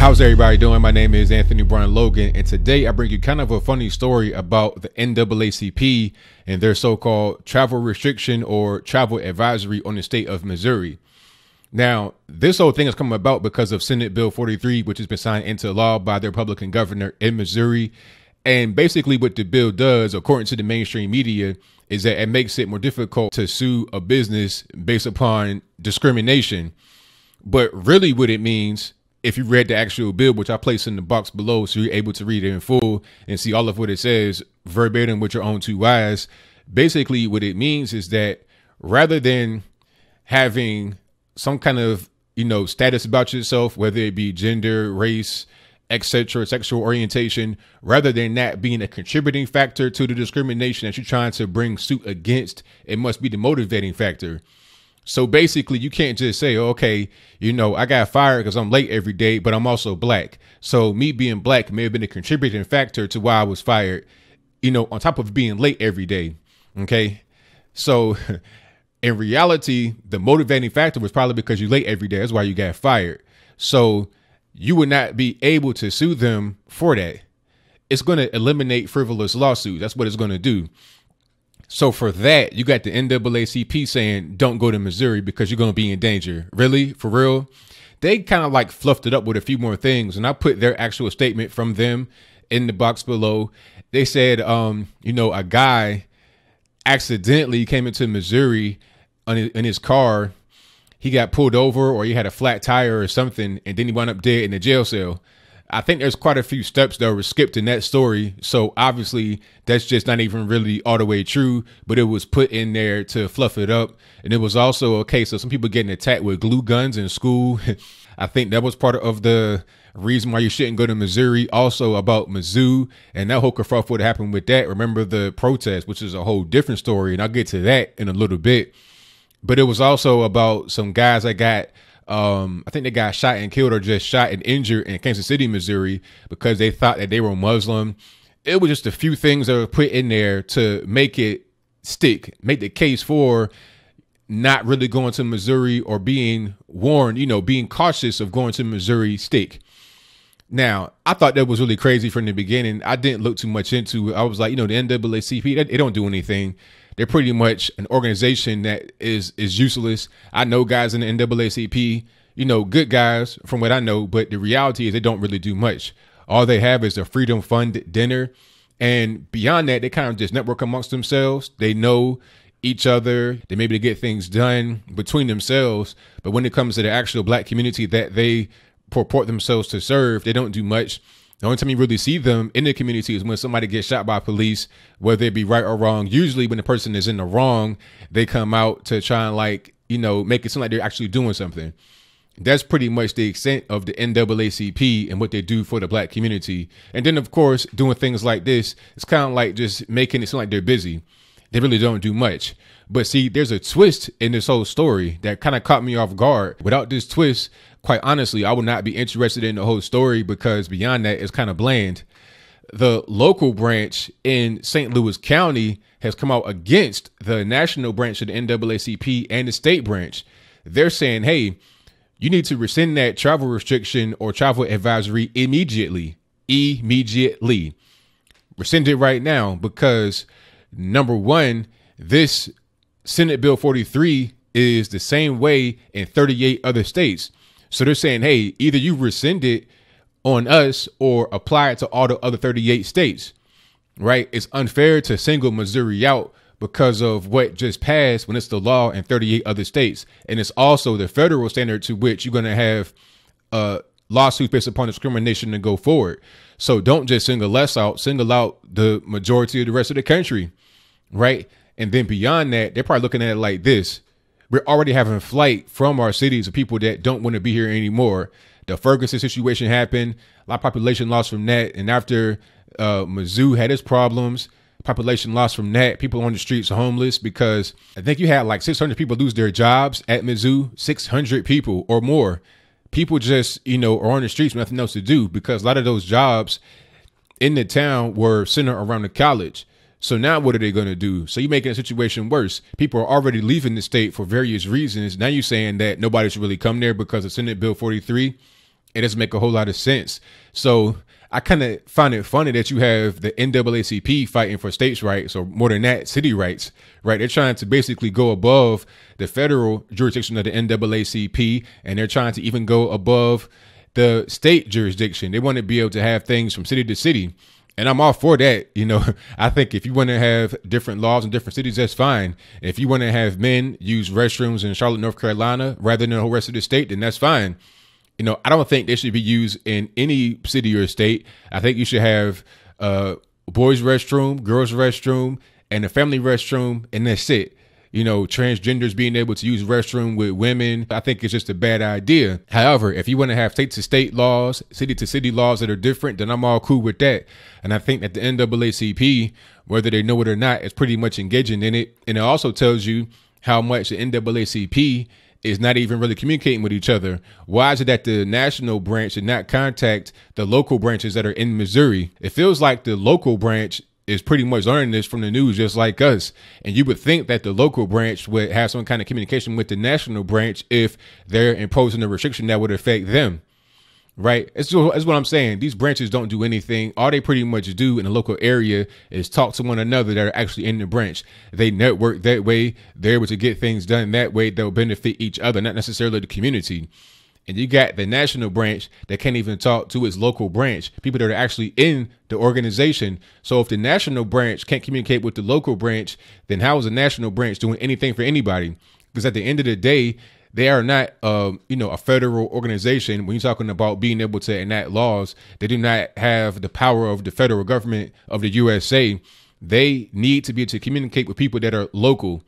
How's everybody doing? My name is Anthony Brian Logan, and today I bring you kind of a funny story about the NAACP and their so-called travel restriction or travel advisory on the state of Missouri. Now, this whole thing has come about because of Senate Bill 43, which has been signed into law by the Republican governor in Missouri. And basically what the bill does, according to the mainstream media, is that it makes it more difficult to sue a business based upon discrimination. But really what it means, if you read the actual bill, which I placed in the box below, so you're able to read it in full and see all of what it says verbatim with your own two eyes. Basically, what it means is that rather than having some kind of, status about yourself, whether it be gender, race, etc., sexual orientation, rather than that being a contributing factor to the discrimination that you're trying to bring suit against, it must be the motivating factor. So basically, you can't just say, okay, I got fired because I'm late every day, but I'm also black. So me being black may have been a contributing factor to why I was fired, on top of being late every day. Okay. So in reality, the motivating factor was probably because you're late every day. That's why you got fired. So you would not be able to sue them for that. It's going to eliminate frivolous lawsuits. That's what it's going to do. So for that, you got the NAACP saying, don't go to Missouri because you're going to be in danger. Really? For real? They kind of like fluffed it up with a few more things. And I put their actual statement from them in the box below. They said, a guy accidentally came into Missouri in his car. He got pulled over or he had a flat tire or something. And then he wound up dead in a jail cell. I think there's quite a few steps that were skipped in that story. So obviously that's just not even really all the way true, but it was put in there to fluff it up. And it was also a case of some people getting attacked with glue guns in school. I think that was part of the reason why you shouldn't go to Missouri. Also about Mizzou and that whole kerfuffle that happened with that. Remember the protest, which is a whole different story. And I'll get to that in a little bit. But it was also about some guys that got I think they got shot and killed or just shot and injured in Kansas City, Missouri, because they thought that they were Muslim. It was just a few things that were put in there to make it stick, make the case for not really going to Missouri or being warned, being cautious of going to Missouri stick. Now, I thought that was really crazy from the beginning. I didn't look too much into it. I was like, the NAACP, they don't do anything. They're pretty much an organization that is useless. I know guys in the NAACP, good guys from what I know, but the reality is they don't really do much. All they have is a Freedom Fund dinner. And beyond that, they kind of just network amongst themselves. They know each other. They maybe get things done between themselves. But when it comes to the actual black community that they purport themselves to serve, they don't do much. The only time you really see them in the community is when somebody gets shot by police, whether it be right or wrong. Usually when the person is in the wrong, they come out to try and make it seem like they're actually doing something. That's pretty much the extent of the NAACP and what they do for the black community. And then, of course, doing things like this, it's kind of like just making it seem like they're busy. They really don't do much. But see, there's a twist in this whole story that kind of caught me off guard. Without this twist, quite honestly, I would not be interested in the whole story because beyond that, it's kind of bland. The local branch in St. Louis County has come out against the national branch of the NAACP and the state branch. They're saying, hey, you need to rescind that travel restriction or travel advisory immediately. Rescind it right now because, number one, this Senate Bill 43 is the same way in 38 other states. So they're saying, hey, either you rescind it on us or apply it to all the other 38 states, right? It's unfair to single Missouri out because of what just passed when it's the law in 38 other states. And it's also the federal standard to which you're going to have lawsuits based upon discrimination to go forward. So don't just single us out, single out the majority of the rest of the country, right? And then beyond that, they're probably looking at it like this. We're already having flight from our cities of people that don't want to be here anymore. The Ferguson situation happened, a lot of population loss from that. And after Mizzou had its problems, population loss from that, people on the streets homeless because I think you had like 600 people lose their jobs at Mizzou, 600 people or more. People just, are on the streets with nothing else to do because a lot of those jobs in the town were centered around the college. So now what are they going to do? So you're making the situation worse. People are already leaving the state for various reasons. Now you're saying that nobody should really come there because of Senate Bill 43. It doesn't make a whole lot of sense. So I kind of find it funny that you have the NAACP fighting for states' rights, or more than that, city rights, right? They're trying to basically go above the federal jurisdiction of the NAACP, and they're trying to even go above the state jurisdiction. They want to be able to have things from city to city. And I'm all for that. You know, I think if you want to have different laws in different cities, that's fine. If you want to have men use restrooms in Charlotte, North Carolina, rather than the whole rest of the state, then that's fine. You know, I don't think they should be used in any city or state. I think you should have a boys' restroom, girls' restroom, and a family restroom, and that's it. You know, transgenders being able to use restroom with women, I think it's just a bad idea. However, if you want to have state to state laws, city to city laws that are different, then I'm all cool with that. And I think that the NAACP, whether they know it or not, is pretty much engaging in it. And it also tells you how much the NAACP is not even really communicating with each other. Why is it that the national branch should not contact the local branches that are in Missouri? It feels like the local branch is pretty much learning this from the news, just like us. And you would think that the local branch would have some kind of communication with the national branch if they're imposing a restriction that would affect them. Right. That's what I'm saying. These branches don't do anything. All they pretty much do in the local area is talk to one another that are actually in the branch. They network that way. They're able to get things done that way that will benefit each other, not necessarily the community. And you got the national branch that can't even talk to its local branch, people that are actually in the organization. So if the national branch can't communicate with the local branch, then how is the national branch doing anything for anybody? Because at the end of the day, they are not, a federal organization. When you're talking about being able to enact laws, they do not have the power of the federal government of the USA. They need to be able to communicate with people that are local.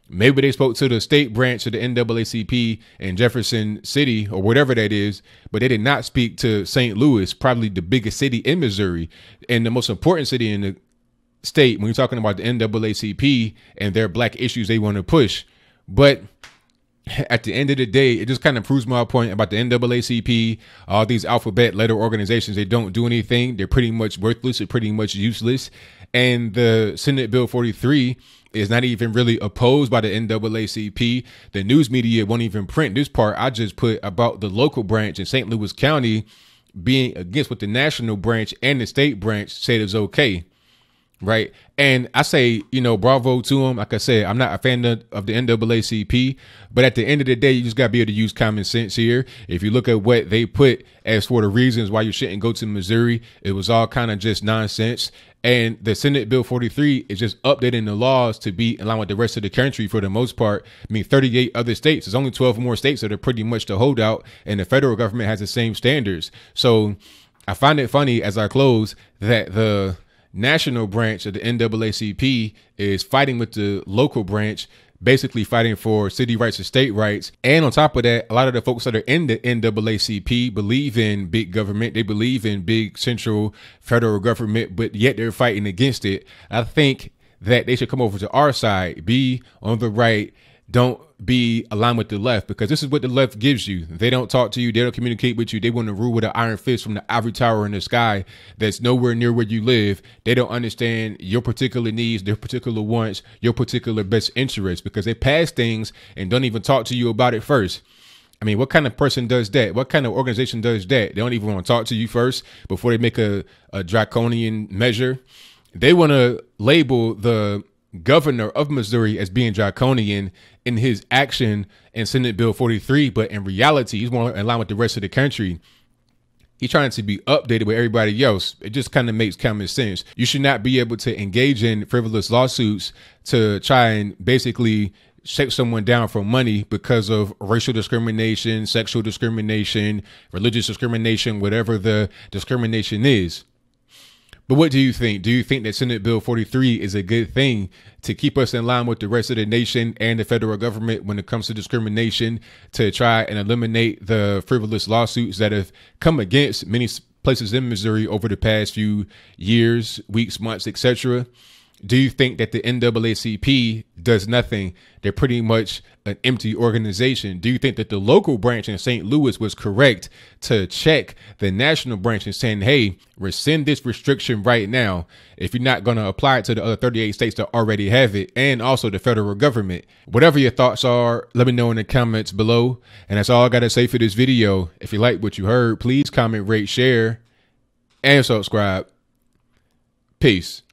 Maybe they spoke to the state branch of the NAACP in Jefferson City or whatever that is, but they did not speak to St. Louis, probably the biggest city in Missouri and the most important city in the state when you're talking about the NAACP and their black issues they want to push. But at the end of the day, it just kind of proves my point about the NAACP, all these alphabet letter organizations. They don't do anything. They're pretty much worthless. They're pretty much useless. And the Senate Bill 43 is not even really opposed by the NAACP. The news media won't even print this part I just put about the local branch in St. Louis County being against what the national branch and the state branch said is okay. Right. And I say, bravo to them. Like I said, I'm not a fan of the NAACP, but at the end of the day, you just got to be able to use common sense here. If you look at what they put as for the reasons why you shouldn't go to Missouri, it was all kind of just nonsense. And the Senate Bill 43 is just updating the laws to be in line with the rest of the country for the most part. I mean, 38 other states. There's only 12 more states that are pretty much the holdout, and the federal government has the same standards. So I find it funny as I close that the national branch of the NAACP is fighting with the local branch, basically fighting for city rights and state rights. And on top of that, a lot of the folks that are in the NAACP believe in big government. They believe in big central federal government, but yet they're fighting against it. I think that they should come over to our side, be on the right. Don't be aligned with the left, because this is what the left gives you. They don't talk to you. They don't communicate with you. They want to rule with an iron fist from the ivory tower in the sky that's nowhere near where you live. They don't understand your particular needs, their particular wants, your particular best interests, because they pass things and don't even talk to you about it first. I mean, what kind of person does that? What kind of organization does that? They don't even want to talk to you first before they make a draconian measure. They want to label the governor of Missouri as being draconian in his action in Senate Bill 43, but in reality, he's more in line with the rest of the country. He's trying to be updated with everybody else. It just kind of makes common sense. You should not be able to engage in frivolous lawsuits to try and basically shake someone down for money because of racial discrimination, sexual discrimination, religious discrimination, whatever the discrimination is. But what do you think? Do you think that Senate Bill 43 is a good thing to keep us in line with the rest of the nation and the federal government when it comes to discrimination, to try and eliminate the frivolous lawsuits that have come against many places in Missouri over the past few years, weeks, months, etc.? Do you think that the NAACP does nothing? They're pretty much an empty organization. Do you think that the local branch in St. Louis was correct to check the national branch and saying, hey, rescind this restriction right now if you're not going to apply it to the other 38 states that already have it, and also the federal government? Whatever your thoughts are, let me know in the comments below. And that's all I got to say for this video. If you like what you heard, please comment, rate, share, and subscribe. Peace.